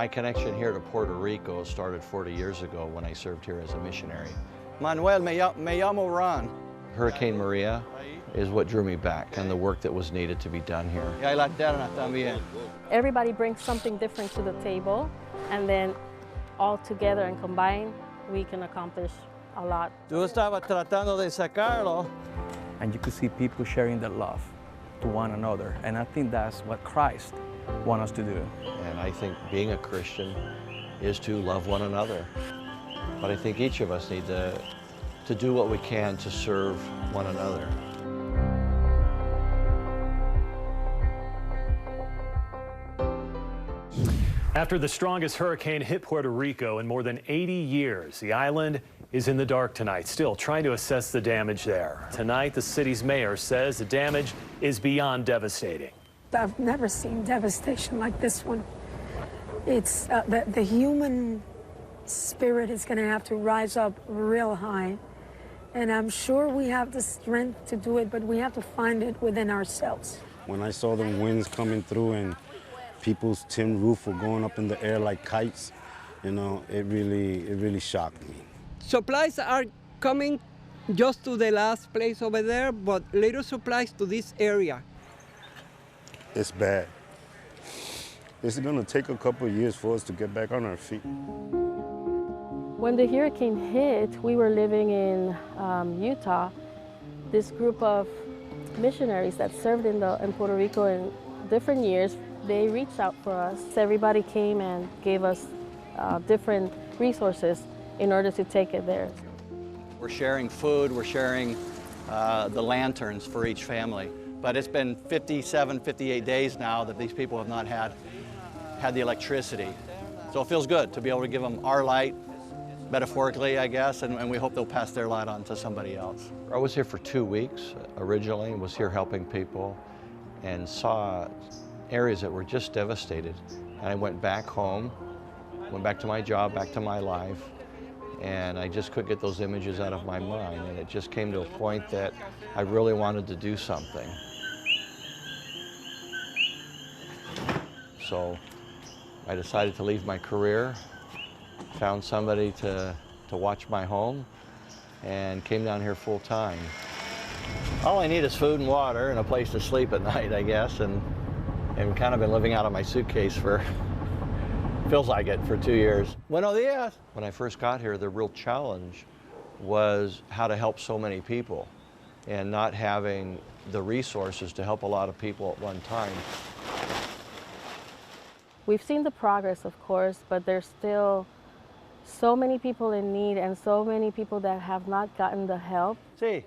My connection here to Puerto Rico started 40 years ago when I served here as a missionary. Manuel, me llamo Ron. Hurricane Maria is what drew me back and the work that was needed to be done here. Everybody brings something different to the table, and then all together and combined, we can accomplish a lot. Yo estaba tratando de sacarlo. And you could see people sharing their love to one another, and I think that's what Christ wants us to do. And I think being a Christian is to love one another. But I think each of us need to do what we can to serve one another. After the strongest hurricane hit Puerto Rico in more than 80 years, the island is in the dark tonight, still trying to assess the damage there. Tonight, the city's mayor says the damage is beyond devastating. I've never seen devastation like this one. It's the human spirit is going to have to rise up real high. And I'm sure we have the strength to do it, but we have to find it within ourselves. When I saw the winds coming through and people's tin roof were going up in the air like kites, you know, it really shocked me. Supplies are coming just to the last place over there, but little supplies to this area. It's bad. It's gonna take a couple of years for us to get back on our feet. When the hurricane hit, we were living in Utah. This group of missionaries that served in Puerto Rico in different years, they reached out for us. Everybody came and gave us different resources in order to take it there. We're sharing food, we're sharing the lanterns for each family. But it's been 57, 58 days now that these people have not had the electricity. So it feels good to be able to give them our light, metaphorically, I guess, and we hope they'll pass their light on to somebody else. I was here for 2 weeks originally, was here helping people, and saw areas that were just devastated. And I went back home, went back to my job, back to my life, and I just couldn't get those images out of my mind. And it just came to a point that I really wanted to do something. So I decided to leave my career, found somebody to watch my home, and came down here full time. All I need is food and water and a place to sleep at night, I guess, and kind of been living out of my suitcase for, feels like it, for 2 years. Buenos dias. When I first got here, the real challenge was how to help so many people and not having the resources to help a lot of people at one time. We've seen the progress, of course, but there's still so many people in need and so many people that have not gotten the help. Sí,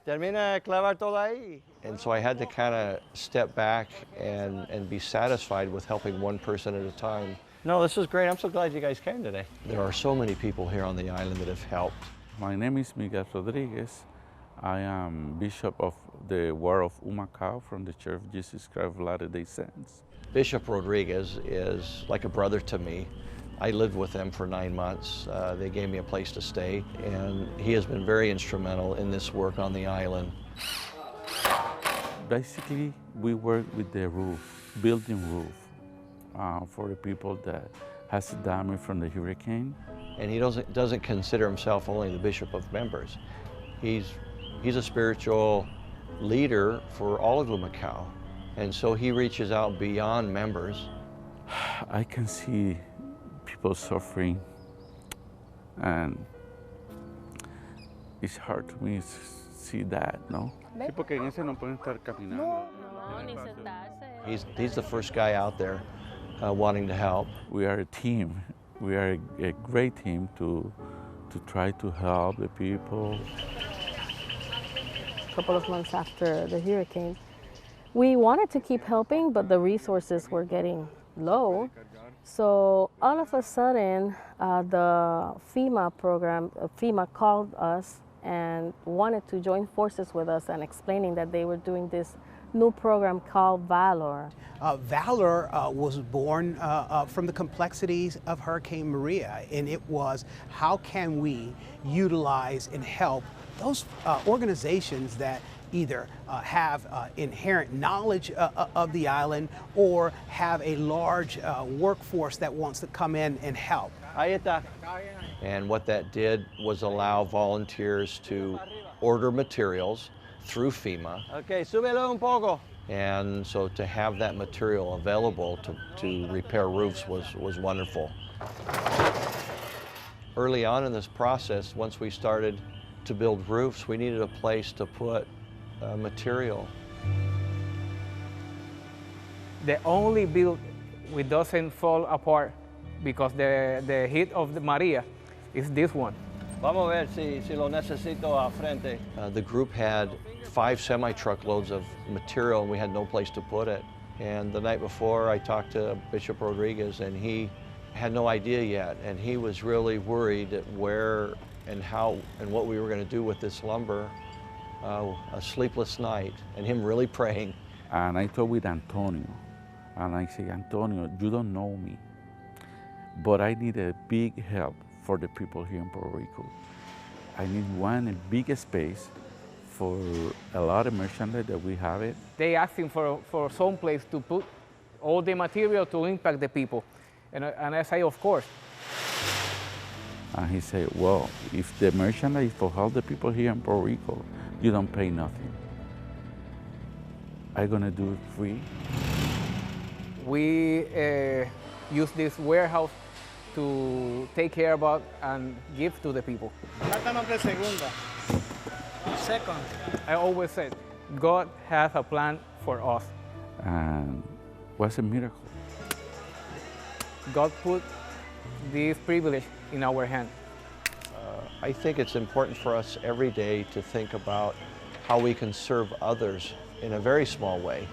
termina de clavar todo ahí. And so I had to kind of step back and be satisfied with helping one person at a time. No, this is great. I'm so glad you guys came today. There are so many people here on the island that have helped. My name is Miguel Rodriguez. I am Bishop of the Ward of Humacao from the Church of Jesus Christ of Latter-day Saints. Bishop Rodriguez is like a brother to me. I lived with them for 9 months. They gave me a place to stay, and he has been very instrumental in this work on the island. Basically, we work with the roof, building roof, for the people that has damage from the hurricane. And he doesn't consider himself only the bishop of members. He's a spiritual leader for all of Humacao. And so he reaches out beyond members. I can see people suffering, and it's hard to me to see that, no? Sí, porque en ese no pueden estar caminando. He's the first guy out there wanting to help. We are a team. We are a great team to try to help the people. A couple of months after the hurricane, we wanted to keep helping, but the resources were getting low. So all of a sudden, the FEMA program, FEMA called us and wanted to join forces with us and explaining that they were doing this new program called Valor. Valor was born from the complexities of Hurricane Maria, and it was how can we utilize and help those organizations that either have inherent knowledge of the island or have a large workforce that wants to come in and help. And what that did was allow volunteers to order materials through FEMA. Okay, súbelo un poco. And so to have that material available to repair roofs was wonderful. Early on in this process, once we started to build roofs, we needed a place to put material. The only build which doesn't fall apart because the heat of the Maria is this one. Vamos a ver si lo necesito a frente. The group had 5 semi-truckloads of material and we had no place to put it. And the night before I talked to Bishop Rodriguez and he had no idea yet, and he was really worried at where and how and what we were going to do with this lumber. A sleepless night, and him really praying. And I talked with Antonio, and I say, Antonio, you don't know me, but I need a big help for the people here in Puerto Rico. I need a big space for a lot of merchandise that we have it. They asking for some place to put all the material to impact the people. And I say, of course. And he said, well, if the merchandise is for help the people here in Puerto Rico, you don't pay nothing. I'm gonna do it free. We use this warehouse to take care about and give to the people. Second, I always said, God has a plan for us. And what's a miracle? God put this privilege in our hand. I think it's important for us every day to think about how we can serve others in a very small way.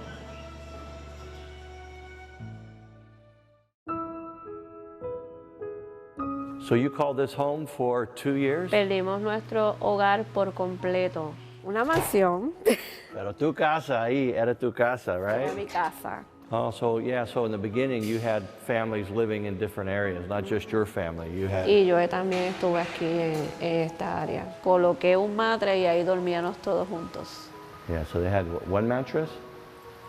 So you called this home for 2 years? Perdimos nuestro hogar por completo. Una mansión. Pero tu casa ahí era tu casa, Era right? mi casa. Oh, so yeah, so in the beginning you had families living in different areas, not just your family. You had... Y yo también estuve aquí en esta área. Coloqué un matre y ahí dormíamos todos juntos. Yeah, so they had one mattress,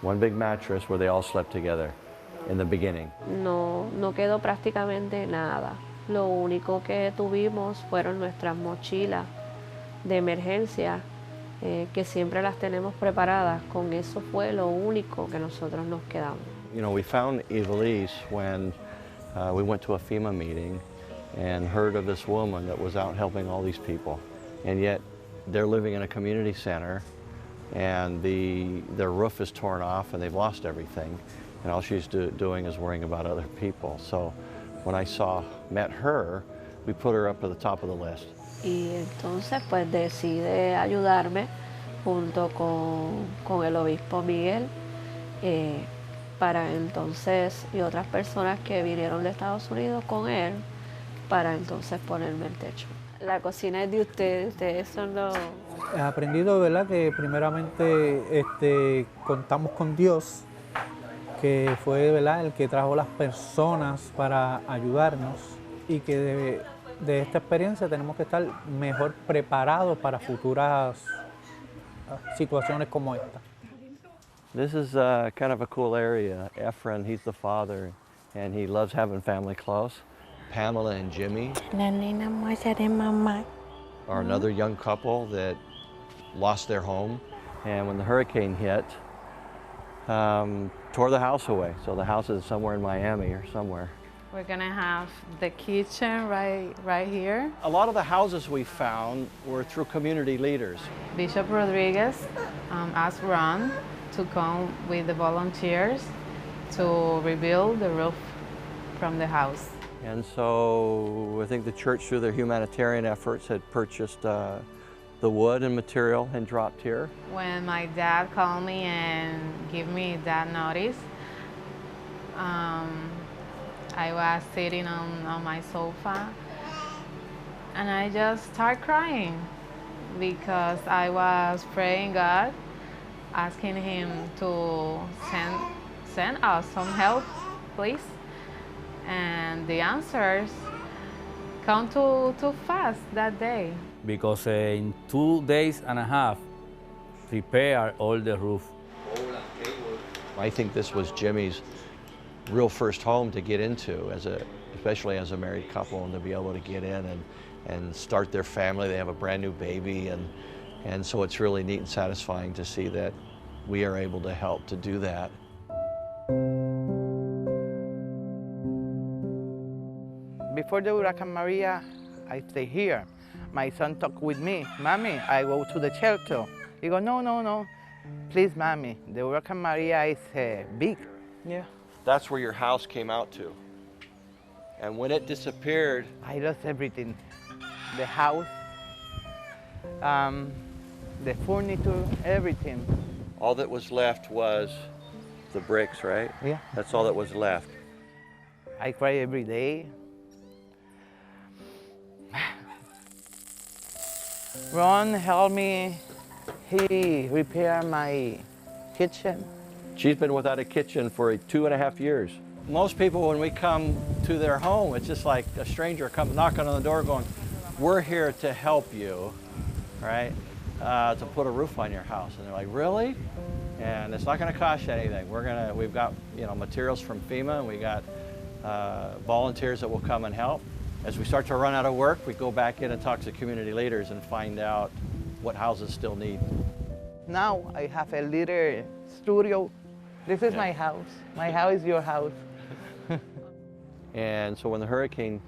one big mattress where they all slept together in the beginning. No quedó prácticamente nada. Lo único que tuvimos fueron nuestras mochilas de emergencia, que siempre las tenemos preparadas. Con eso fue lo único que nosotros nos quedamos. You know, we found Evelise when we went to a FEMA meeting and heard of this woman that was out helping all these people. And yet they're living in a community center and their roof is torn off and they've lost everything. And all she's doing is worrying about other people. So when I met her, we put her up to the top of the list. Y entonces pues decide ayudarme junto con el obispo Miguel para entonces y otras personas que vinieron de Estados Unidos con él para entonces ponerme el techo. La cocina es de ustedes son los... He aprendido, ¿verdad?, que primeramente contamos con Dios, que fue, ¿verdad?, el que trajo las personas para ayudarnos y que de esta experiencia tenemos que estar mejor preparados para futuras situaciones como esta. This is kind of a cool area. Efren, he's the father, and he loves having family close. Pamela and Jimmy are another young couple that lost their home, and when the hurricane hit, tore the house away. So the house is somewhere in Miami or somewhere. We're gonna have the kitchen right here. A lot of the houses we found were through community leaders. Bishop Rodriguez asked Ron to come with the volunteers to rebuild the roof from the house. And so I think the church, through their humanitarian efforts, had purchased the wood and material and dropped here. When my dad called me and gave me that notice, I was sitting on my sofa and I just started crying because I was praying God, asking him to send us some help, please. And the answers come too fast that day. Because in 2.5 days, repair all the roof. I think this was Jimmy's real first home to get into, especially as a married couple, and to be able to get in and start their family. They have a brand new baby, and so it's really neat and satisfying to see that we are able to help to do that. Before the Hurricane Maria, I stay here. My son talked with me, Mommy, I go to the shelter. He go, no, no, no. Please, Mommy, the Hurricane Maria is big. Yeah. That's where your house came out to. And when it disappeared, I lost everything. The house, the furniture, everything. all that was left was the bricks, right? Yeah. That's all that was left. I cry every day. Ron helped me. He repaired my kitchen. She's been without a kitchen for 2.5 years. Most people, when we come to their home, it's just like a stranger comes knocking on the door going, we're here to help you, right? To put a roof on your house. And they're like, really? And it's not gonna cost you anything. We've got materials from FEMA, and we got volunteers that will come and help. As we start to run out of work, we go back in and talk to community leaders and find out what houses still need. Now I have a little studio. This is my house. My house is your house. And so when the hurricane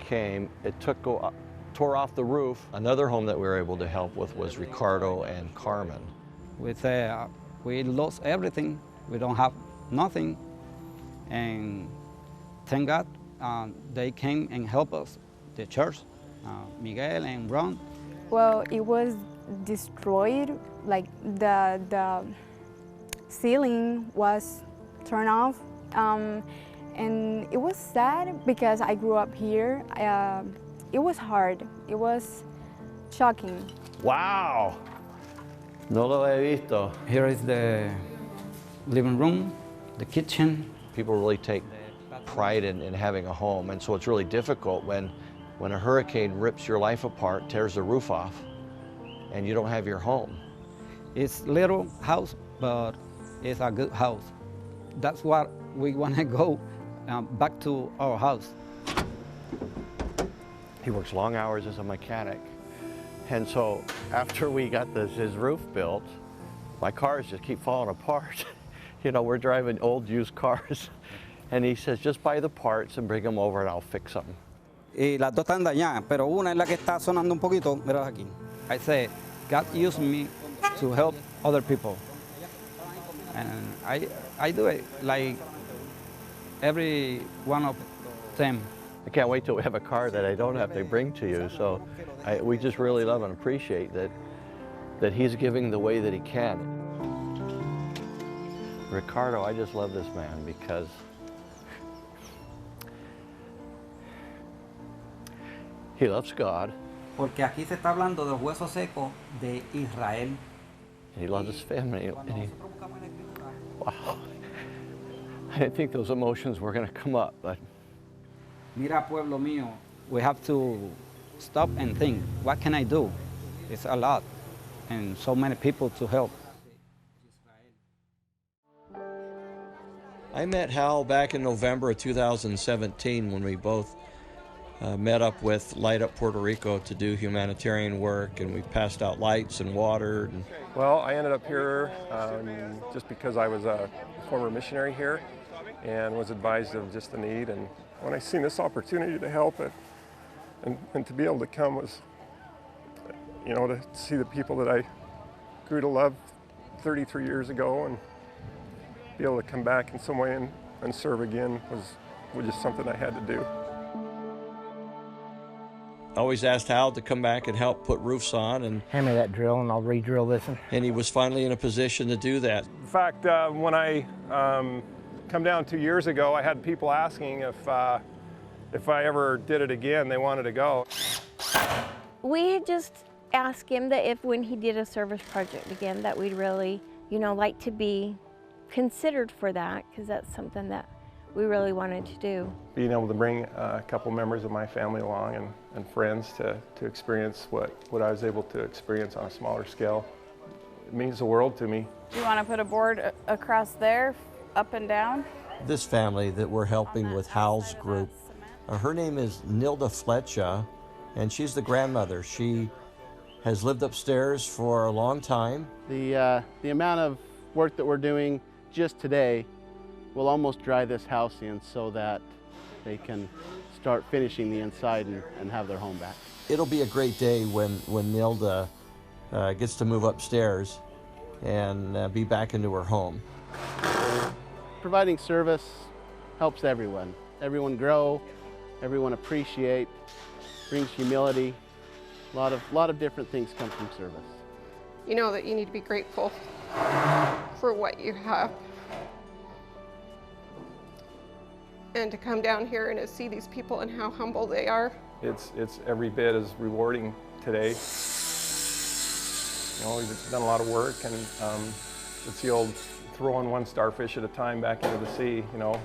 came, it tore off the roof. Another home that we were able to help with was Ricardo and Carmen. We lost everything. We don't have nothing. And thank God they came and helped us, the church, Miguel and Ron. Well, it was destroyed, like the ceiling was turned off. And it was sad because I grew up here. It was hard. It was shocking. Wow! No lo he visto. Here is the living room, the kitchen. People really take pride in having a home, and so it's really difficult when a hurricane rips your life apart, tears the roof off, and you don't have your home. It's a little house, but it's a good house. That's what we want to go back to our house. He works long hours as a mechanic, and so after we got his roof built, my cars just keep falling apart. We're driving old used cars, and he says, just buy the parts and bring them over and I'll fix them. Y las dos están dañadas, pero una es la que está sonando un poquito. Mira aquí. I say, God used me to help other people, and I do it like every one of them. I can't wait till we have a car that I don't have to bring to you. So we just really love and appreciate that he's giving the way that he can. Ricardo, I just love this man because he loves God. Porque aquí se está hablando de los huesos secos de Israel. And he loves his family. Wow. I didn't think those emotions were going to come up, but. Mira, pueblo mío, we have to stop and think, what can I do? It's a lot, and so many people to help. I met Hal back in November of 2017 when we both met up with Light Up Puerto Rico to do humanitarian work, and we passed out lights and water. Well, I ended up here just because I was a former missionary here and was advised of just the need. And when I seen this opportunity to help it and to be able to come was, to see the people that I grew to love 33 years ago and be able to come back in some way and serve again was just something I had to do. I always asked Hal to come back and help put roofs on, and hand me that drill and I'll re-drill this one. And he was finally in a position to do that. In fact, when I come down 2 years ago, I had people asking if I ever did it again, they wanted to go. We had just asked him that if when he did a service project again, that we'd really, like to be considered for that, because that's something that we really wanted to do. Being able to bring a couple members of my family along and friends to experience what I was able to experience on a smaller scale It means the world to me. Do you want to put a board across there, up and down? This family that we're helping with Hal's group, her name is Nilda Fletcher, and she's the grandmother. She has lived upstairs for a long time. The amount of work that we're doing just today will almost dry this house in so that they can start finishing the inside and have their home back. It'll be a great day when Nilda gets to move upstairs and be back into her home. Providing service helps everyone. Everyone grow, everyone appreciate, brings humility. A lot of different things come from service. You know that you need to be grateful for what you have. And to come down here and to see these people and how humble they are. It's every bit as rewarding today. You know, we've done a lot of work, and it's the old throwing one starfish at a time back into the sea. You know,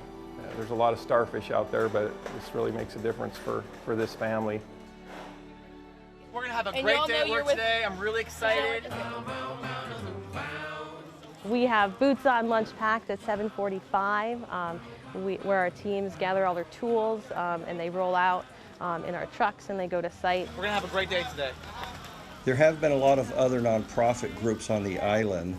there's a lot of starfish out there, but this really makes a difference for this family. We're gonna have a great day at work today. I'm really excited. We have boots on, lunch packed at 7:45, where our teams gather all their tools and they roll out in our trucks and they go to site. We're gonna have a great day today. There have been a lot of other nonprofit groups on the island.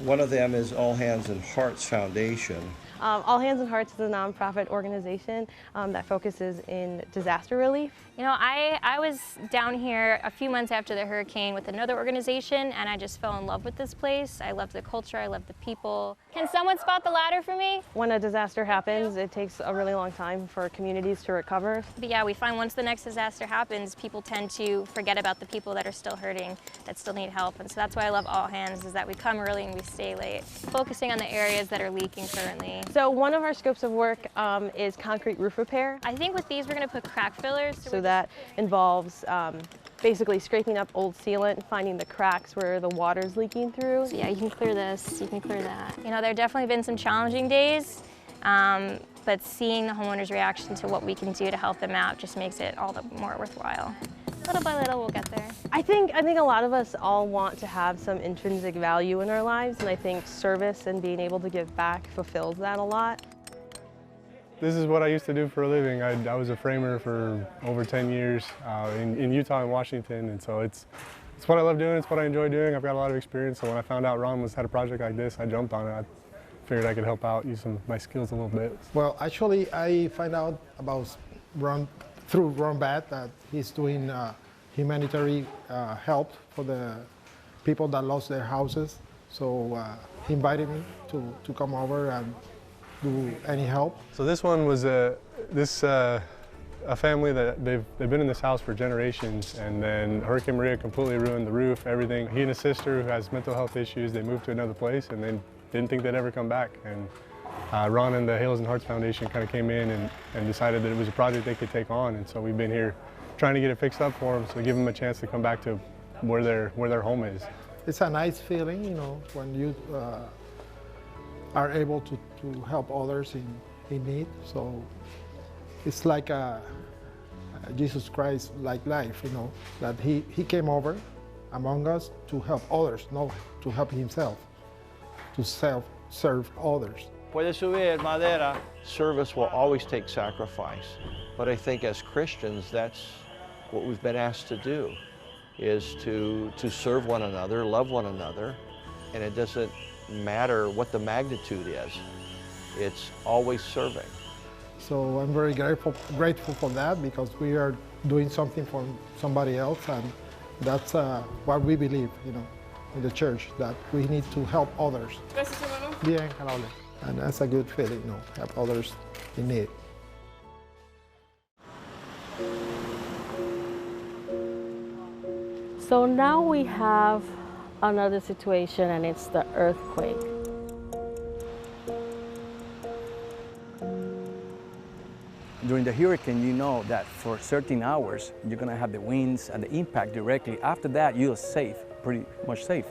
One of them is All Hands and Hearts Foundation. All Hands and Hearts is a nonprofit organization that focuses in disaster relief. You know, I was down here a few months after the hurricane with another organization, and I just fell in love with this place. I love the culture, I love the people. Can someone spot the ladder for me? When a disaster happens, it takes a really long time for communities to recover. But yeah, we find once the next disaster happens, people tend to forget about the people that are still hurting, that still need help. And so that's why I love All Hands, is that we come early and we stay late, focusing on the areas that are leaking currently. So one of our scopes of work is concrete roof repair. I think with these we're going to put crack fillers. So that involves basically scraping up old sealant, finding the cracks where the water's leaking through. So yeah, you can clear this, you can clear that. You know, there have definitely been some challenging days, but seeing the homeowners' reaction to what we can do to help them out just makes it all the more worthwhile. Little by little, we'll get there. I think a lot of us all want to have some intrinsic value in our lives, and I think service and being able to give back fulfills that a lot. This is what I used to do for a living. I was a framer for over 10 years in Utah and Washington, and so it's what I love doing, it's what I enjoy doing. I've got a lot of experience, so when I found out Ron had a project like this, I jumped on it. I figured I could help out, use my skills a little bit. Well, actually, I found out about Ron through Ron Batt that he's doing humanitarian help for the people that lost their houses. So he invited me to come over and do any help. So this one was a family that they've been in this house for generations, and then Hurricane Maria completely ruined the roof, everything. He and his sister, who has mental health issues, they moved to another place and they didn't think they'd ever come back. And Ron and the Hales and Hearts Foundation kind of came in and decided that it was a project they could take on, and so we've been here trying to get it fixed up for them, so give them a chance to come back to where their home is. It's a nice feeling, you know, when you are able to help others in need. So it's like a Jesus Christ like life, you know, that he came over among us to help others, not to help himself, to serve others. Puede subir madera. Service will always take sacrifice, but I think as Christians, that's what we've been asked to do, is to serve one another, love one another, and it doesn't matter what the magnitude is. It's always serving. So I'm very grateful for that, because we are doing something for somebody else, and that's what we believe, you know, in the church, that we need to help others. Bien, amable. And that's a good feeling, you know, help others in need. So now we have another situation, and it's the earthquake. During the hurricane, you know that for 13 hours, you're gonna have the winds and the impact directly. After that, you're safe, pretty much safe.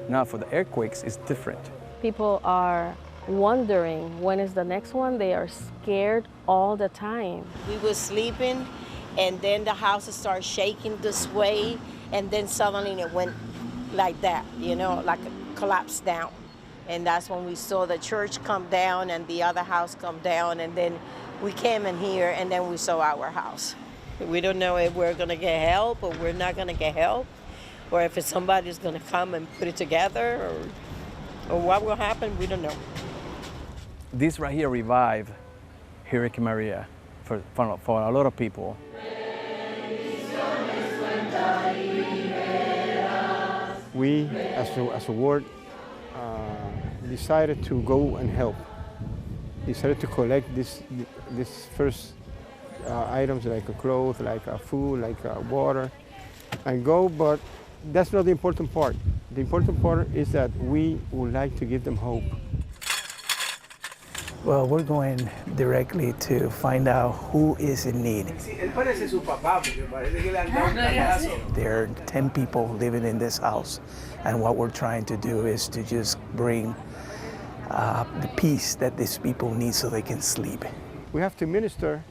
Now for the earthquakes, it's different. People are wondering when is the next one. They are scared all the time. We were sleeping, and then the house started shaking this way, and then suddenly it went like that, you know, like collapsed down. And that's when we saw the church come down and the other house come down, and then we came in here and then we saw our house. We don't know if we're gonna get help or we're not gonna get help, or if somebody's gonna come and put it together, or what will happen, we don't know. This right here revived Hurricane Maria for a lot of people. We, as a ward, decided to go and help. Decided to collect this first items like clothes, like food, like water, and go. But that's not the important part. The important part is that we would like to give them hope. Well, we're going directly to find out who is in need. There are 10 people living in this house, and what we're trying to do is to just bring the peace that these people need so they can sleep. We have to minister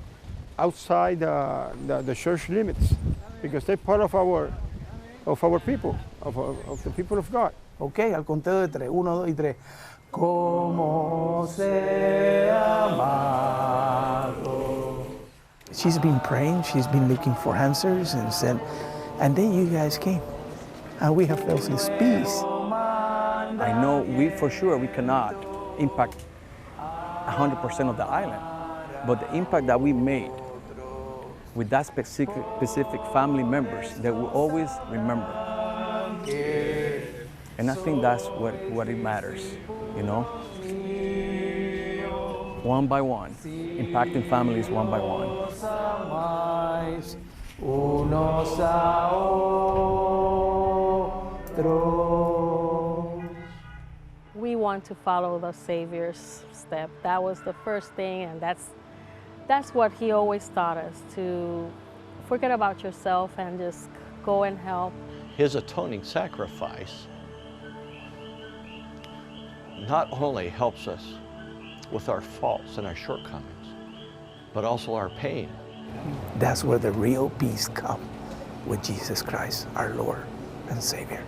outside the church limits because they're part of our people, of the people of God. Okay, al conteo de 3. 1, 2 y 3. Como se amado. She's been praying, she's been looking for answers, and then you guys came. And we have felt this peace. I know for sure we cannot impact 100% of the island, but the impact that we made with that specific family members that will always remember. And I think that's what it matters, you know? One by one, impacting families one by one. We want to follow the Savior's step. That was the first thing, and that's what he always taught us, to forget about yourself and just go and help. His atoning sacrifice not only helps us with our faults and our shortcomings, but also our pain. That's where the real peace comes with Jesus Christ, our Lord and Savior.